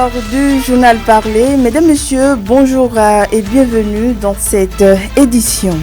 l'heure du journal parlé. Mesdames, Messieurs, bonjour et bienvenue dans cette édition.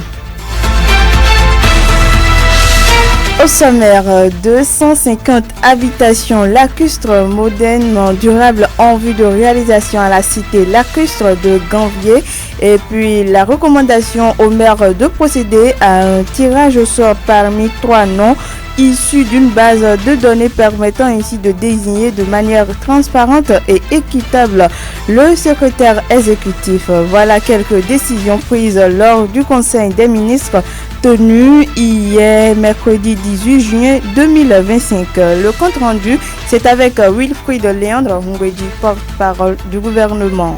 Au sommaire, 250 habitations lacustres modernes durables en vue de réalisation à la cité lacustre de Ganvié. Et puis la recommandation au maire de procéder à un tirage au sort parmi 3 noms issus d'une base de données permettant ainsi de désigner de manière transparente et équitable le secrétaire exécutif. Voilà quelques décisions prises lors du Conseil des ministres tenu hier mercredi 18 juin 2025. Le compte rendu, c'est avec Wilfried Léandre Ngwedi, porte-parole du gouvernement.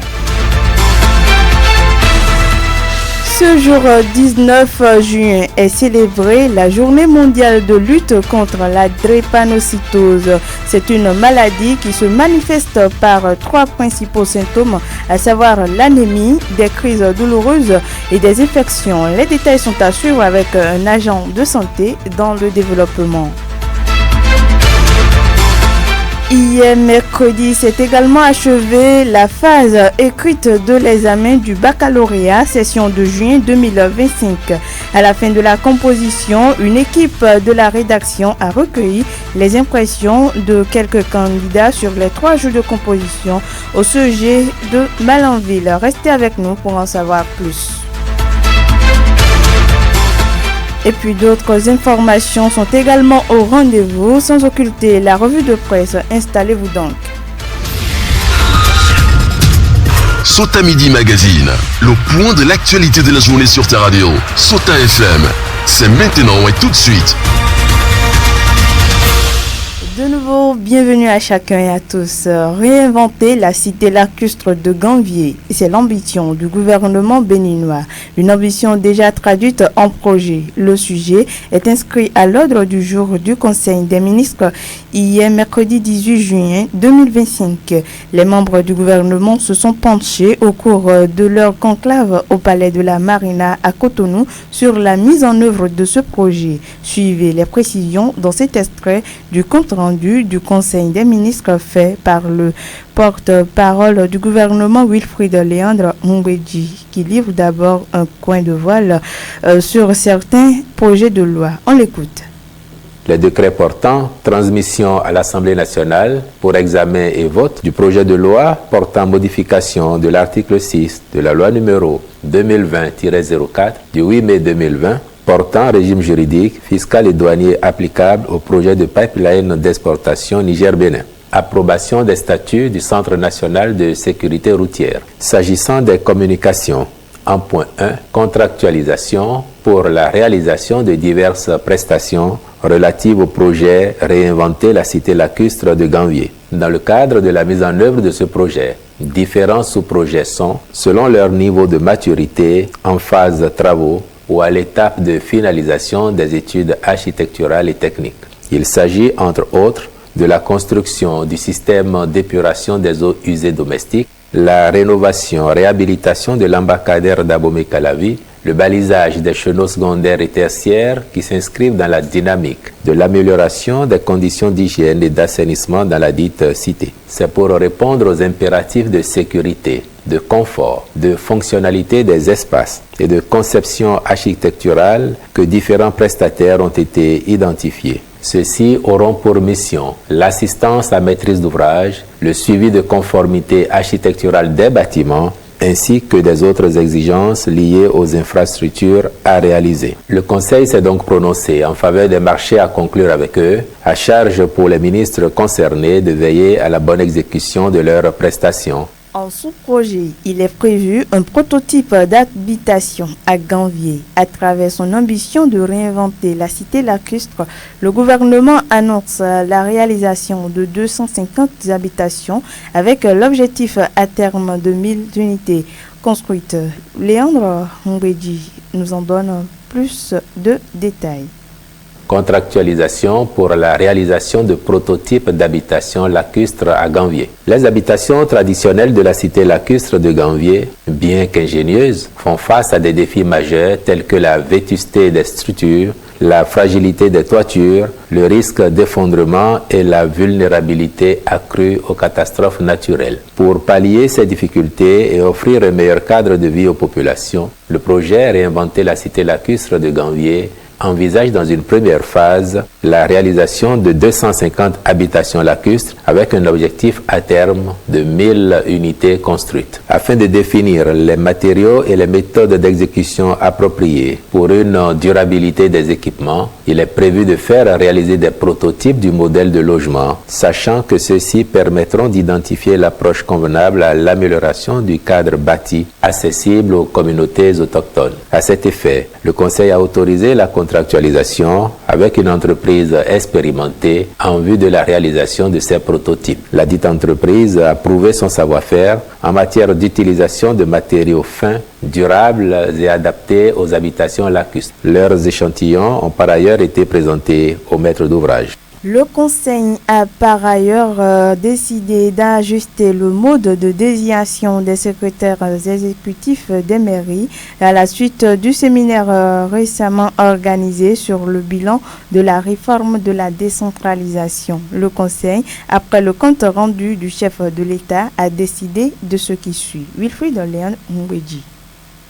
Ce jour 19 juin est célébrée la journée mondiale de lutte contre la drépanocytose. C'est une maladie qui se manifeste par 3 principaux symptômes, à savoir l'anémie, des crises douloureuses et des infections. Les détails sont à suivre avec un agent de santé dans le développement. Hier mercredi, s'est également achevée la phase écrite de l'examen du baccalauréat session de juin 2025. À la fin de la composition, une équipe de la rédaction a recueilli les impressions de quelques candidats sur les 3 jours de composition au sujet de Malanville. Restez avec nous pour en savoir plus. Et puis d'autres informations sont également au rendez-vous, sans occulter la revue de presse. Installez-vous donc. Sota Midi Magazine, le point de l'actualité de la journée sur ta radio. Sota FM, c'est maintenant et tout de suite. De nouveau, bienvenue à chacun et à tous. Réinventer la cité lacustre de Ganvié, c'est l'ambition du gouvernement béninois. Une ambition déjà traduite en projet. Le sujet est inscrit à l'ordre du jour du Conseil des ministres hier mercredi 18 juin 2025. Les membres du gouvernement se sont penchés au cours de leur conclave au palais de la Marina à Cotonou sur la mise en œuvre de ce projet. Suivez les précisions dans cet extrait du compte rendu du Conseil des ministres fait par le porte-parole du gouvernement Wilfried Léandre Ngwedi, qui livre d'abord un coin de voile sur certains projets de loi. On l'écoute. Les décrets portant transmission à l'Assemblée nationale pour examen et vote du projet de loi portant modification de l'article 6 de la loi numéro 2020-04 du 8 mai 2020 portant régime juridique, fiscal et douanier applicable au projet de pipeline d'exportation Niger-Bénin. Approbation des statuts du Centre national de sécurité routière. S'agissant des communications, en point 1, contractualisation pour la réalisation de diverses prestations relatives au projet Réinventer la cité lacustre de Ganvié. Dans le cadre de la mise en œuvre de ce projet, différents sous-projets sont, selon leur niveau de maturité, en phase travaux ou à l'étape de finalisation des études architecturales et techniques. Il s'agit, entre autres, de la construction du système d'épuration des eaux usées domestiques, la rénovation-réhabilitation de l'embarcadère d'Abomey-Calavi, le balisage des chenaux secondaires et tertiaires qui s'inscrivent dans la dynamique de l'amélioration des conditions d'hygiène et d'assainissement dans la dite cité. C'est pour répondre aux impératifs de sécurité, de confort, de fonctionnalité des espaces et de conception architecturale que différents prestataires ont été identifiés. Ceux-ci auront pour mission l'assistance à maîtrise d'ouvrage, le suivi de conformité architecturale des bâtiments, ainsi que des autres exigences liées aux infrastructures à réaliser. Le Conseil s'est donc prononcé en faveur des marchés à conclure avec eux, à charge pour les ministres concernés de veiller à la bonne exécution de leurs prestations. En sous-projet, il est prévu un prototype d'habitation à Ganvié. À travers son ambition de réinventer la cité lacustre, le gouvernement annonce la réalisation de 250 habitations avec l'objectif à terme de 1000 unités construites. Léandre Ngwedi nous en donne plus de détails. Contractualisation pour la réalisation de prototypes d'habitations lacustres à Ganvié. Les habitations traditionnelles de la cité lacustre de Ganvié, bien qu'ingénieuses, font face à des défis majeurs tels que la vétusté des structures, la fragilité des toitures, le risque d'effondrement et la vulnérabilité accrue aux catastrophes naturelles. Pour pallier ces difficultés et offrir un meilleur cadre de vie aux populations, le projet Réinventer la cité lacustre de Ganvié envisage dans une première phase la réalisation de 250 habitations lacustres avec un objectif à terme de 1000 unités construites. Afin de définir les matériaux et les méthodes d'exécution appropriées pour une durabilité des équipements, il est prévu de faire réaliser des prototypes du modèle de logement, sachant que ceux-ci permettront d'identifier l'approche convenable à l'amélioration du cadre bâti accessible aux communautés autochtones. À cet effet, le Conseil a autorisé la contractualisation avec une entreprise expérimentée en vue de la réalisation de ces prototypes. La dite entreprise a prouvé son savoir-faire en matière d'utilisation de matériaux fins, durables et adaptés aux habitations lacustres. Leurs échantillons ont par ailleurs été présentés au maître d'ouvrage. Le Conseil a par ailleurs décidé d'ajuster le mode de désignation des secrétaires exécutifs des mairies à la suite du séminaire récemment organisé sur le bilan de la réforme de la décentralisation. Le Conseil, après le compte rendu du chef de l'État, a décidé de ce qui suit. Wilfried Léon Mwedji.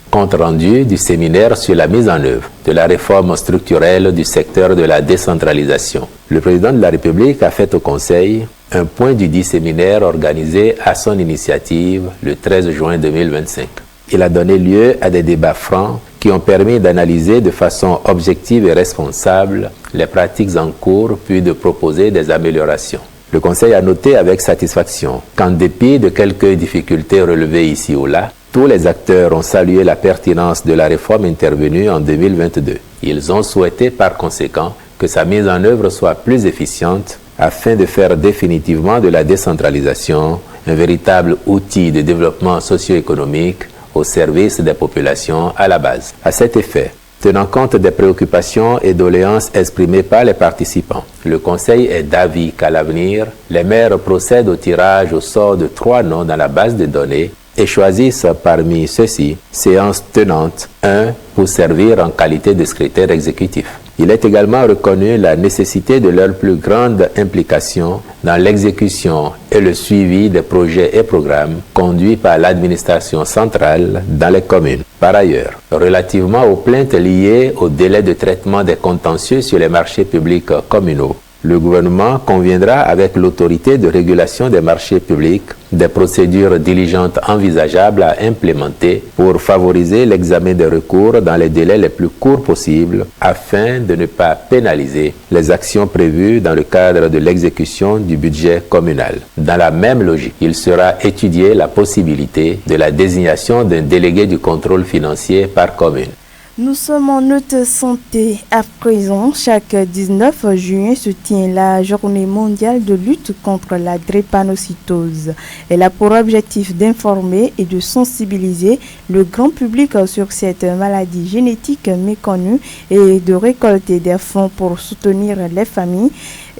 Compte rendu du séminaire sur la mise en œuvre de la réforme structurelle du secteur de la décentralisation. Le président de la République a fait au Conseil un point du dit séminaire organisé à son initiative le 13 juin 2025. Il a donné lieu à des débats francs qui ont permis d'analyser de façon objective et responsable les pratiques en cours puis de proposer des améliorations. Le Conseil a noté avec satisfaction qu'en dépit de quelques difficultés relevées ici ou là, tous les acteurs ont salué la pertinence de la réforme intervenue en 2022. Ils ont souhaité par conséquent que sa mise en œuvre soit plus efficiente afin de faire définitivement de la décentralisation un véritable outil de développement socio-économique au service des populations à la base. À cet effet, tenant compte des préoccupations et doléances exprimées par les participants, le Conseil est d'avis qu'à l'avenir, les maires procèdent au tirage au sort de 3 noms dans la base de données et choisissent parmi ceux-ci, séance tenante, un pour servir en qualité de secrétaire exécutif. Il est également reconnu la nécessité de leur plus grande implication dans l'exécution et le suivi des projets et programmes conduits par l'administration centrale dans les communes. Par ailleurs, relativement aux plaintes liées au délai de traitement des contentieux sur les marchés publics communaux, le gouvernement conviendra avec l'autorité de régulation des marchés publics des procédures diligentes envisageables à implémenter pour favoriser l'examen des recours dans les délais les plus courts possibles afin de ne pas pénaliser les actions prévues dans le cadre de l'exécution du budget communal. Dans la même logique, il sera étudié la possibilité de la désignation d'un délégué du contrôle financier par commune. Nous sommes en note santé à présent. Chaque 19 juin se tient la journée mondiale de lutte contre la drépanocytose. Elle a pour objectif d'informer et de sensibiliser le grand public sur cette maladie génétique méconnue et de récolter des fonds pour soutenir les familles.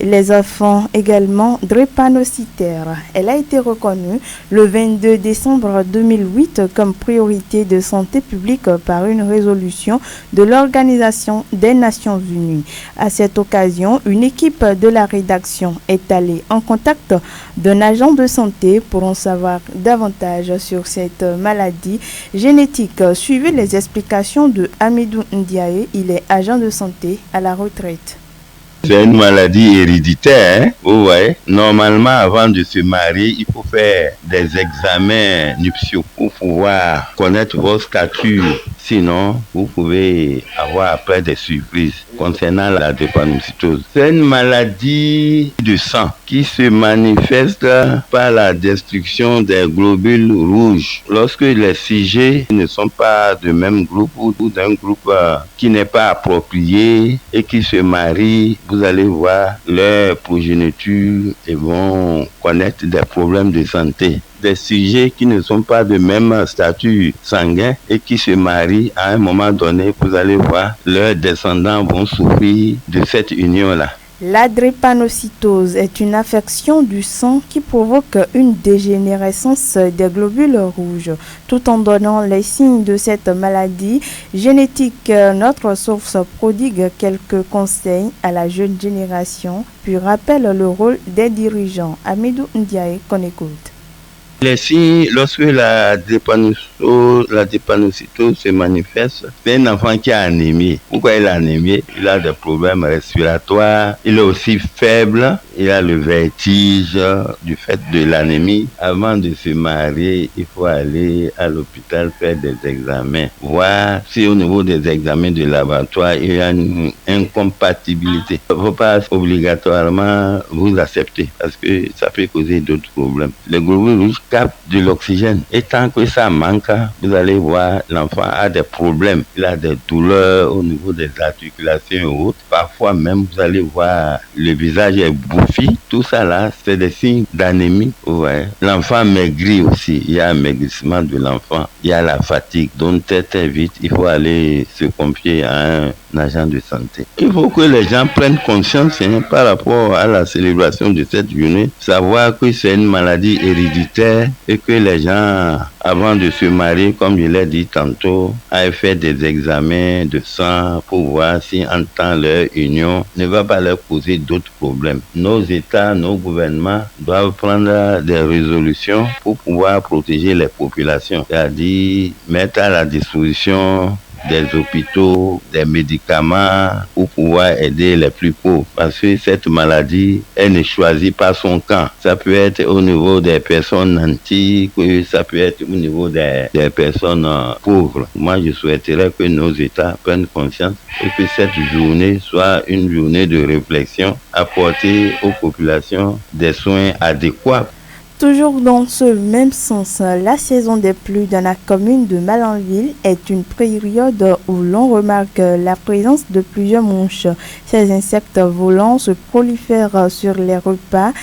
Les enfants également drépanocytaires. Elle a été reconnue le 22 décembre 2008 comme priorité de santé publique par une résolution de l'Organisation des Nations Unies. À cette occasion, une équipe de la rédaction est allée en contact d'un agent de santé pour en savoir davantage sur cette maladie génétique. Suivez les explications de Hamidou Ndiaye. Il est agent de santé à la retraite. C'est une maladie héréditaire, hein? Vous voyez. Normalement, avant de se marier, il faut faire des examens nuptiaux pour pouvoir connaître votre statut. Sinon, vous pouvez avoir après des surprises concernant la drépanocytose. C'est une maladie du sang qui se manifeste par la destruction des globules rouges. Lorsque les sujets ne sont pas de même groupe ou d'un groupe qui n'est pas approprié et qui se marient, vous allez voir leur progéniture et vont connaître des problèmes de santé. Des sujets qui ne sont pas de même statut sanguin et qui se marient à un moment donné, vous allez voir leurs descendants vont souffrir de cette union-là. La drépanocytose est une affection du sang qui provoque une dégénérescence des globules rouges. Tout en donnant les signes de cette maladie génétique, notre source prodigue quelques conseils à la jeune génération, puis rappelle le rôle des dirigeants. Amidou Ndiaye qu'on écoute. Les signes, lorsque la drépanocytose se manifeste, c'est un enfant qui est anémie. Pourquoi il est anémie? Il a des problèmes respiratoires, il est aussi faible, il a le vertige du fait de l'anémie. Avant de se marier, il faut aller à l'hôpital faire des examens, voir si au niveau des examens de laboratoire, il y a une incompatibilité. Il ne faut pas obligatoirement vous accepter parce que ça peut causer d'autres problèmes. Les globules rouges captent de l'oxygène et tant que ça manque, vous allez voir l'enfant a des problèmes. Il a des douleurs au niveau des articulations et autres. Parfois même, vous allez voir le visage est bouffi. Tout ça là, c'est des signes d'anémie. Ouais. L'enfant maigrit aussi. Il y a un maigrissement de l'enfant. Il y a la fatigue. Donc très vite, il faut aller se confier à un agent de santé. Il faut que les gens prennent conscience par rapport à la célébration de cette journée, savoir que c'est une maladie héréditaire et que les gens, avant de se marier, comme je l'ai dit tantôt, aillent faire des examens de sang pour voir si en temps leur union ne va pas leur causer d'autres problèmes. Nos États, nos gouvernements doivent prendre des résolutions pour pouvoir protéger les populations, c'est-à-dire mettre à la disposition des hôpitaux, des médicaments pour pouvoir aider les plus pauvres. Parce que cette maladie, elle ne choisit pas son camp. Ça peut être au niveau des personnes nantis, ça peut être au niveau des personnes pauvres. Moi, je souhaiterais que nos États prennent conscience et que cette journée soit une journée de réflexion, apporter aux populations des soins adéquats. Toujours dans ce même sens, la saison des pluies dans la commune de Malanville est une période où l'on remarque la présence de plusieurs mouches. Ces insectes volants se prolifèrent sur les repas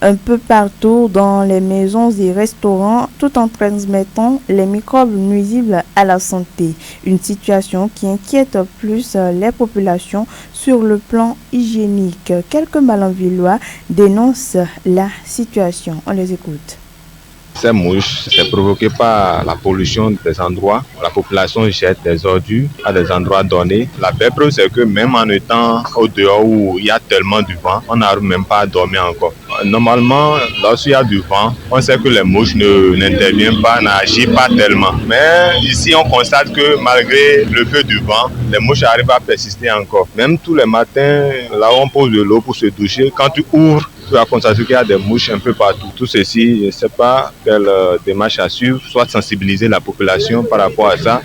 un peu partout dans les maisons et restaurants tout en transmettant les microbes nuisibles à la santé. Une situation qui inquiète plus les populations sur le plan hygiénique. Quelques Malanvillois dénoncent la situation. On les écoute. Ces mouches, c'est provoqué par la pollution des endroits. La population jette des ordures à des endroits donnés. La belle preuve, c'est que même en étant au dehors où il y a tellement du vent, on n'arrive même pas à dormir encore. Normalement, lorsqu'il y a du vent, on sait que les mouches n'interviennent pas, n'agissent pas tellement. Mais ici, on constate que malgré le feu du vent, les mouches arrivent à persister encore. Même tous les matins, là où on pose de l'eau pour se doucher, quand tu ouvres, tu vas constater qu'il y a des mouches un peu partout. Tout ceci, je ne sais pas quelle démarche à suivre, soit sensibiliser la population par rapport à ça,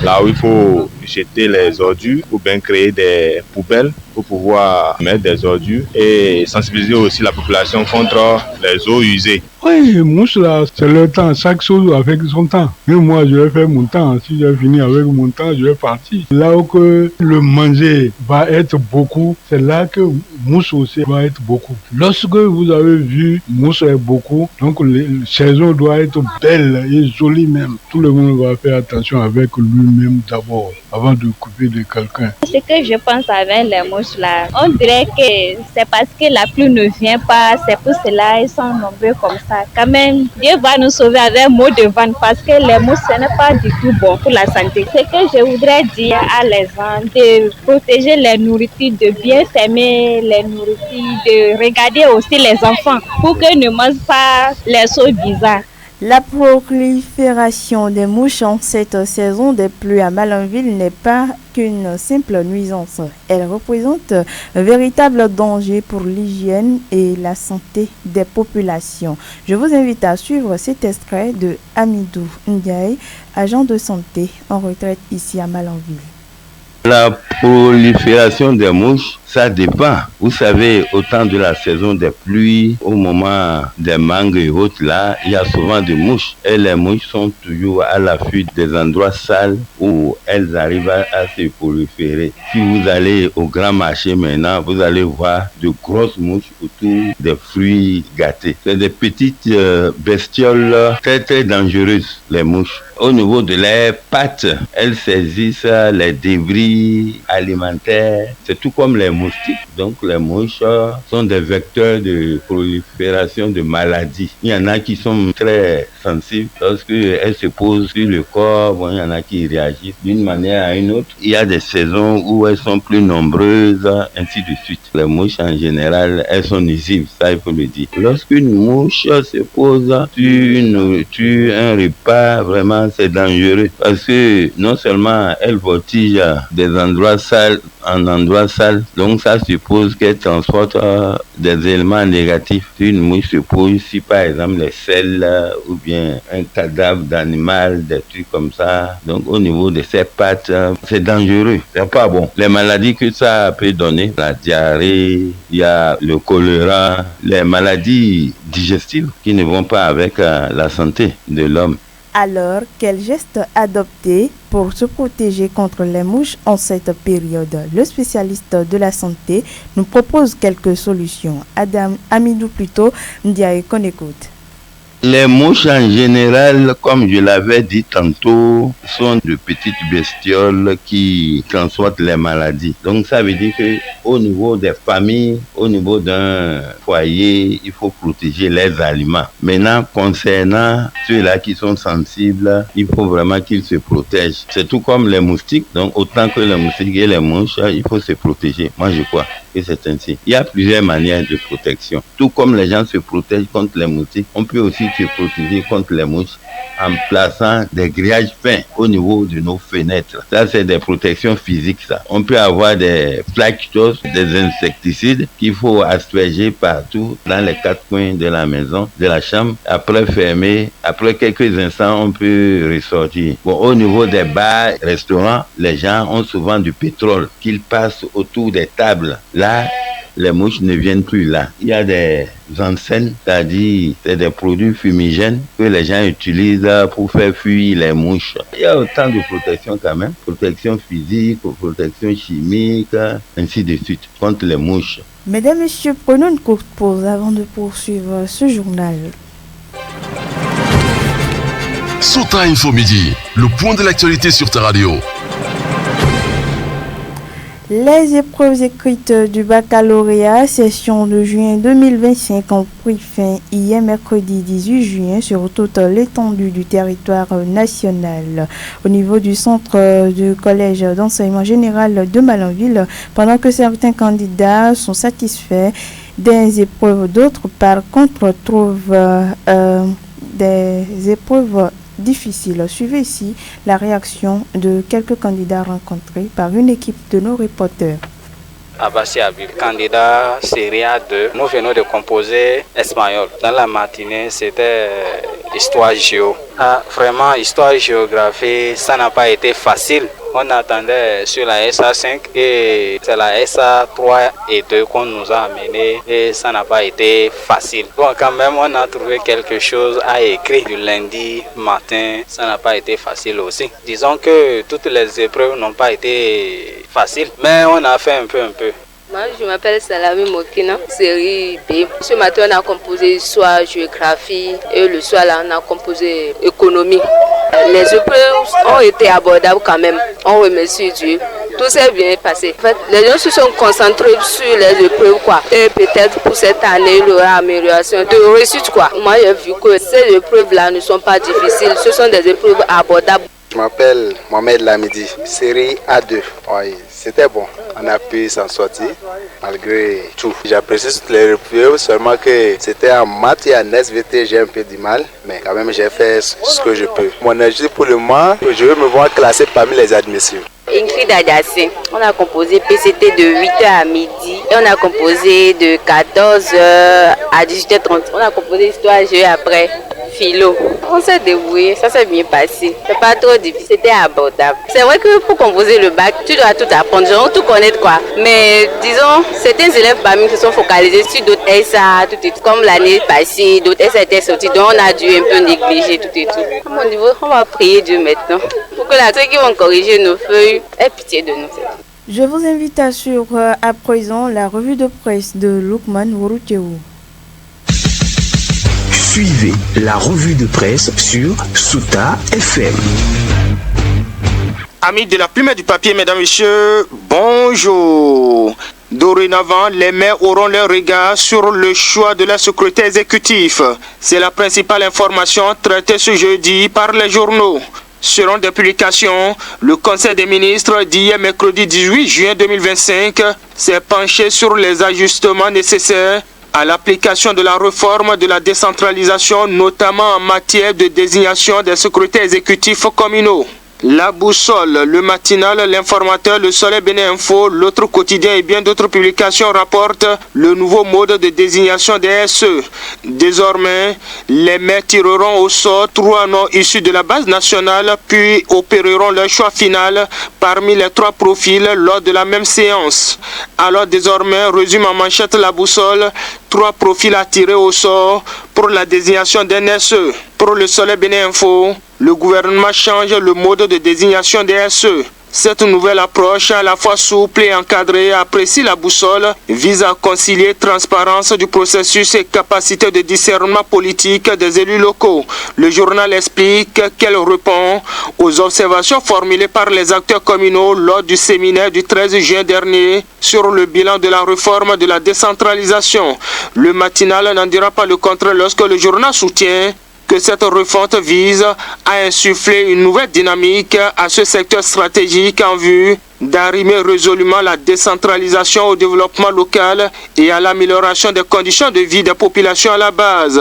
là où il faut jeter les ordures ou bien créer des poubelles pour pouvoir mettre des ordures et sensibiliser aussi la population contre les eaux usées. Oui, mouche là, c'est le temps, chaque chose avec son temps. Mais moi, je vais faire mon temps. Si j'ai fini avec mon temps, je vais partir. Là où que le manger va être beaucoup, c'est là que mouche aussi va être beaucoup. Lorsque vous avez vu mouche est beaucoup, donc la saison doit être belle et jolie même. Tout le monde va faire attention avec lui-même d'abord, avant de couper de quelqu'un. Ce que je pense avec les mouches là, on dirait que c'est parce que la pluie ne vient pas, c'est pour cela ils sont nombreux comme ça. Quand même, Dieu va nous sauver avec un mot de vent parce que les mouches, ce n'est pas du tout bon pour la santé. Ce que je voudrais dire à les gens, de protéger les nourritures, de bien fermer les nourritures, de regarder aussi les enfants pour qu'ils ne mangent pas les choses bizarres. La prolifération des mouches en cette saison des pluies à Malanville n'est pas qu'une simple nuisance. Elle représente un véritable danger pour l'hygiène et la santé des populations. Je vous invite à suivre cet extrait de Amidou Ndiaye, agent de santé en retraite ici à Malanville. La prolifération des mouches, ça dépend. Vous savez, au temps de la saison des pluies, au moment des mangues et autres, là, il y a souvent des mouches. Et les mouches sont toujours à l'affût des endroits sales où elles arrivent à se proliférer. Si vous allez au grand marché maintenant, vous allez voir de grosses mouches autour des fruits gâtés. C'est des petites bestioles très très dangereuses, les mouches. Au niveau de leurs pattes, elles saisissent les débris alimentaires. C'est tout comme les moustiques. Donc les mouches sont des vecteurs de prolifération de maladies. Il y en a qui sont très sensibles lorsque elles se posent sur le corps. Bon, il y en a qui réagissent d'une manière à une autre. Il y a des saisons où elles sont plus nombreuses, ainsi de suite. Les mouches en général, elles sont nuisibles, ça il faut le dire. Lorsqu'une mouche se pose sur une nourriture, un repas, vraiment c'est dangereux parce que non seulement elle voltige des endroits sales en endroits sales, donc ça suppose qu'elle transporte des éléments négatifs. Si une mouche se pose, si par exemple les selles ou bien un cadavre d'animal, des trucs comme ça, donc au niveau de ses pattes, c'est dangereux, c'est pas bon. Les maladies que ça peut donner, la diarrhée, il y a le choléra, les maladies digestives qui ne vont pas avec la santé de l'homme. Alors, quels gestes adopter pour se protéger contre les mouches en cette période? Le spécialiste de la santé nous propose quelques solutions. Adam Amidou plutôt, Ndiaye qu'on écoute. Les mouches en général, comme je l'avais dit tantôt, sont de petites bestioles qui transportent les maladies. Donc ça veut dire que au niveau des familles, au niveau d'un foyer, il faut protéger les aliments. Maintenant, concernant ceux-là qui sont sensibles, il faut vraiment qu'ils se protègent. C'est tout comme les moustiques. Donc autant que les moustiques et les mouches, il faut se protéger. Moi je crois que c'est ainsi. Il y a plusieurs manières de protection. Tout comme les gens se protègent contre les moustiques, on peut aussi se protéger contre les mouches en plaçant des grillages fins au niveau de nos fenêtres. Ça, c'est des protections physiques, ça. On peut avoir des flaques-tos, des insecticides qu'il faut asperger partout dans les quatre coins de la maison, de la chambre. Après fermer, après quelques instants, on peut ressortir. Bon, au niveau des bars, restaurants, les gens ont souvent du pétrole qu'ils passent autour des tables. Là, les mouches ne viennent plus là. Il y a des enseignes, c'est-à-dire c'est des produits fumigènes que les gens utilisent pour faire fuir les mouches. Il y a autant de protection quand même, protection physique, protection chimique, ainsi de suite, contre les mouches. Mesdames, Messieurs, prenons une courte pause avant de poursuivre ce journal. Sota Info Midi, le point de l'actualité sur ta radio. Les épreuves écrites du baccalauréat session de juin 2025 ont pris fin hier mercredi 18 juin sur toute l'étendue du territoire national. Au niveau du centre du collège d'enseignement général de Malanville, pendant que certains candidats sont satisfaits des épreuves, d'autres par contre trouvent des épreuves difficile. Suivez ici la réaction de quelques candidats rencontrés par une équipe de nos reporters. Abassi Habib, candidat série A2. Nous venons de composer espagnol. Dans la matinée, c'était histoire géo. Vraiment, histoire géographie, ça n'a pas été facile. On attendait sur la SA5 et c'est la SA3 et 2 qu'on nous a amené et ça n'a pas été facile. Bon, quand même, on a trouvé quelque chose à écrire du lundi matin. Ça n'a pas été facile aussi. Disons que toutes les épreuves n'ont pas été faciles, mais on a fait un peu. Moi, je m'appelle Salami Mokina, série B. Ce matin, on a composé soit géographie et le soir, là, on a composé économie. Les épreuves ont été abordables quand même. On remercie Dieu. Tout s'est bien passé. En fait, les gens se sont concentrés sur les épreuves, quoi. Et peut-être pour cette année, il y aura amélioration de réussite, quoi. Moi, j'ai vu que ces épreuves-là ne sont pas difficiles. Ce sont des épreuves abordables. Je m'appelle Mohamed Lamidi, série A2. Oui, c'était bon. On a pu s'en sortir malgré tout. J'apprécie toutes les épreuves, seulement que c'était en maths et en SVT, j'ai un peu du mal. Mais quand même, j'ai fait ce que je peux. Mon objectif pour le moment, je veux me voir classé parmi les admissibles. Ingrid Adiassé, on a composé PCT de 8h à midi et on a composé de 14h à 18h30. On a composé histoire géo après philo. On s'est débrouillé, ça s'est bien passé. C'est pas trop difficile, c'était abordable. C'est vrai que pour composer le bac, tu dois tout apprendre, genre tout connaître quoi. Mais disons, certains élèves parmi nous se sont focalisés sur d'autres SA, tout et tout. Comme l'année passée, d'autres SA étaient sortis, donc on a dû un peu négliger tout et tout. À mon niveau, on va prier Dieu maintenant pour que ceux qui vont corriger nos feuilles aient pitié de nous. Je vous invite à suivre à présent la revue de presse de Lukman Wurutewu. Suivez la revue de presse sur Sota FM. Amis de la plume et du papier, mesdames et messieurs, bonjour. Dorénavant, les maires auront leur regard sur le choix de leur secrétaire exécutif. C'est la principale information traitée ce jeudi par les journaux. Selon des publications, le Conseil des ministres d'hier mercredi 18 juin 2025 s'est penché sur les ajustements nécessaires à l'application de la réforme de la décentralisation, notamment en matière de désignation des secrétaires exécutifs communaux. La Boussole, le matinal, l'informateur, le Soleil Bénin Info, l'autre quotidien et bien d'autres publications rapportent le nouveau mode de désignation des SE. Désormais, les maires tireront au sort 3 noms issus de la base nationale puis opéreront leur choix final parmi les 3 profils lors de la même séance. Alors désormais, résume en manchette La Boussole, 3 profils à tirer au sort pour la désignation d'un SE. Pour le Soleil Bénin Info, le gouvernement change le mode de désignation des SE. Cette nouvelle approche, à la fois souple et encadrée, apprécie La Boussole, vise à concilier transparence du processus et capacité de discernement politique des élus locaux. Le journal explique qu'elle répond aux observations formulées par les acteurs communaux lors du séminaire du 13 juin dernier sur le bilan de la réforme de la décentralisation. Le matinal n'en dira pas le contraire lorsque le journal soutient que cette refonte vise à insuffler une nouvelle dynamique à ce secteur stratégique en vue d'arrimer résolument la décentralisation au développement local et à l'amélioration des conditions de vie des populations à la base.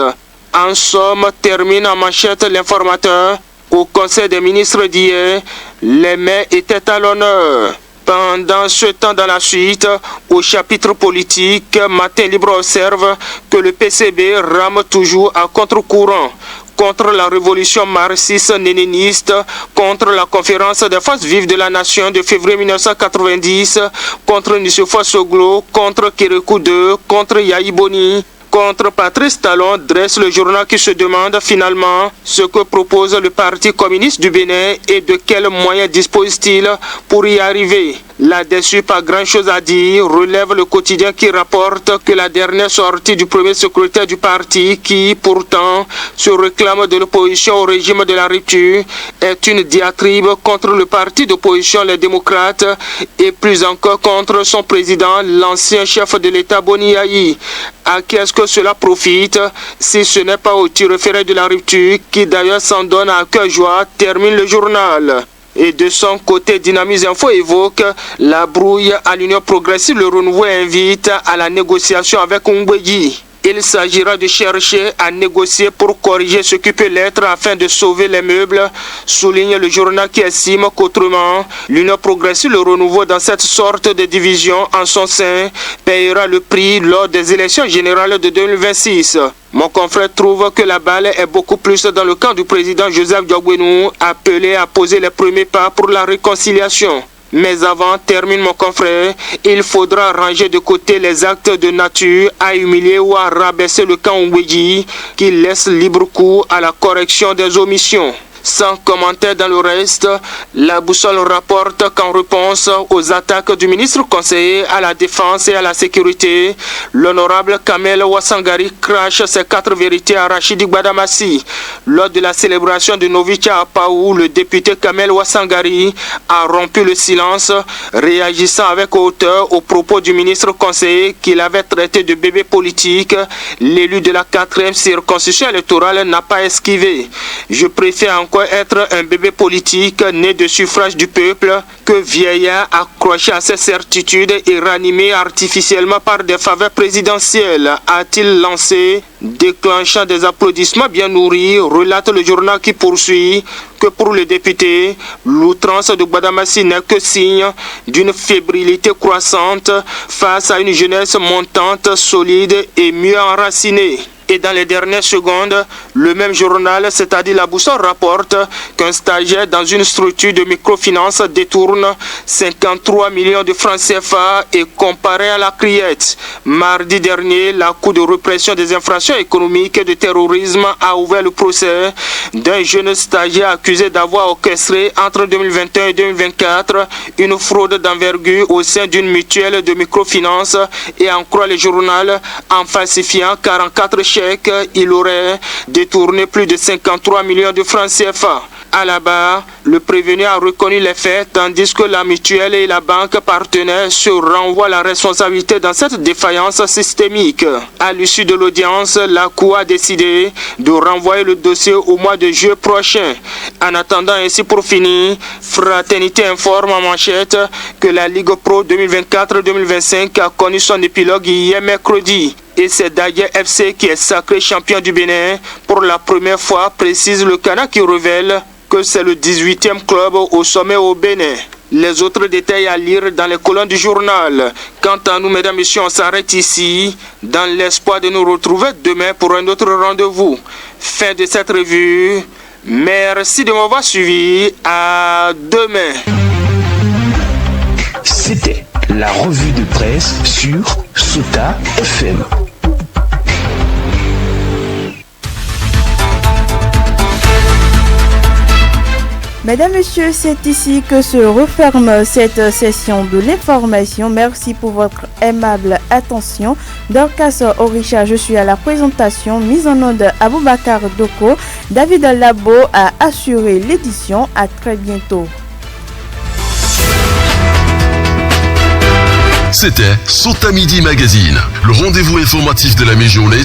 En somme, termine en manchette l'informateur, au Conseil des ministres d'hier, les maires étaient à l'honneur. Pendant ce temps, dans la suite, au chapitre politique, Matin Libre observe que le PCB rame toujours à contre-courant. Contre la révolution marxiste-léniniste, contre la conférence des forces vives de la nation de février 1990, contre Nissoufou Soglo, contre Kérékou II, contre Yahi Boni, contre Patrice Talon, dresse le journal qui se demande finalement ce que propose le Parti communiste du Bénin et de quels moyens dispose-t-il pour y arriver. Là-dessus, pas grand-chose à dire, relève le quotidien qui rapporte que la dernière sortie du premier secrétaire du parti, qui pourtant se réclame de l'opposition au régime de la rupture, est une diatribe contre le parti d'opposition, les démocrates, et plus encore contre son président, l'ancien chef de l'État Boni Yahi. À qui est-ce que cela profite si ce n'est pas au tireféré de la rupture, qui d'ailleurs s'en donne à cœur joie, termine le journal. Et de son côté, Dynamis Info évoque la brouille à l'Union progressive. Le renouveau invite à la négociation avec Ngweyi. Il s'agira de chercher à négocier pour corriger ce qui peut l'être afin de sauver les meubles, souligne le journal qui estime qu'autrement, l'Union progressive, le renouveau dans cette sorte de division en son sein, payera le prix lors des élections générales de 2026. Mon confrère trouve que la balle est beaucoup plus dans le camp du président Joseph Diogbenou, appelé à poser les premiers pas pour la réconciliation. Mais avant, termine mon confrère, il faudra ranger de côté les actes de nature à humilier ou à rabaisser le camp Ngweyi qui laisse libre cours à la correction des omissions. Sans commentaire dans le reste, La Boussole rapporte qu'en réponse aux attaques du ministre conseiller à la défense et à la sécurité, l'honorable Kamel Ouassangari crache ses 4 vérités à Rachidi Gbadamassi. Lors de la célébration de Novicha Apaou, le député Kamel Ouassangari a rompu le silence, réagissant avec hauteur aux propos du ministre conseiller qu'il avait traité de bébé politique. L'élu de la 4e circonscription électorale n'a pas esquivé. Je préfère encore être un bébé politique né de suffrage du peuple que vieillard accroché à ses certitudes et ranimé artificiellement par des faveurs présidentielles, a-t-il lancé, déclenchant des applaudissements bien nourris, relate le journal qui poursuit que pour le député, l'outrance de Gbadamassi n'est que signe d'une fébrilité croissante face à une jeunesse montante, solide et mieux enracinée. Et dans les dernières secondes, le même journal, c'est-à-dire La Boussole, rapporte qu'un stagiaire dans une structure de microfinance détourne 53 millions de francs CFA et comparé à la criette. Mardi dernier, la Cour de répression des infractions économiques et de terrorisme a ouvert le procès d'un jeune stagiaire accusé d'avoir orchestré entre 2021 et 2024 une fraude d'envergure au sein d'une mutuelle de microfinance et en croit le journal, en falsifiant 44 chèques, il aurait détourné plus de 53 millions de francs CFA. À la barre, le prévenu a reconnu les faits tandis que la mutuelle et la banque partenaire se renvoient la responsabilité dans cette défaillance systémique. À l'issue de l'audience, la Cour a décidé de renvoyer le dossier au mois de juillet prochain. En attendant ainsi pour finir, Fraternité informe en manchette que la Ligue Pro 2024-2025 a connu son épilogue hier mercredi. Et c'est Daguerre FC qui est sacré champion du Bénin pour la première fois, précise le Cana qui révèle que c'est le 18e club au sommet au Bénin. Les autres détails à lire dans les colonnes du journal. Quant à nous, mesdames et messieurs, on s'arrête ici dans l'espoir de nous retrouver demain pour un autre rendez-vous. Fin de cette revue. Merci de m'avoir suivi. À demain. C'était la revue de presse sur Sota FM. Mesdames, Messieurs, c'est ici que se referme cette session de l'information. Merci pour votre aimable attention. Dorcas Orisha, je suis à la présentation. Mise en onde Aboubakar Doko. David Labo a assuré l'édition. À très bientôt. C'était Sota Midi Magazine, le rendez-vous informatif de la mi-journée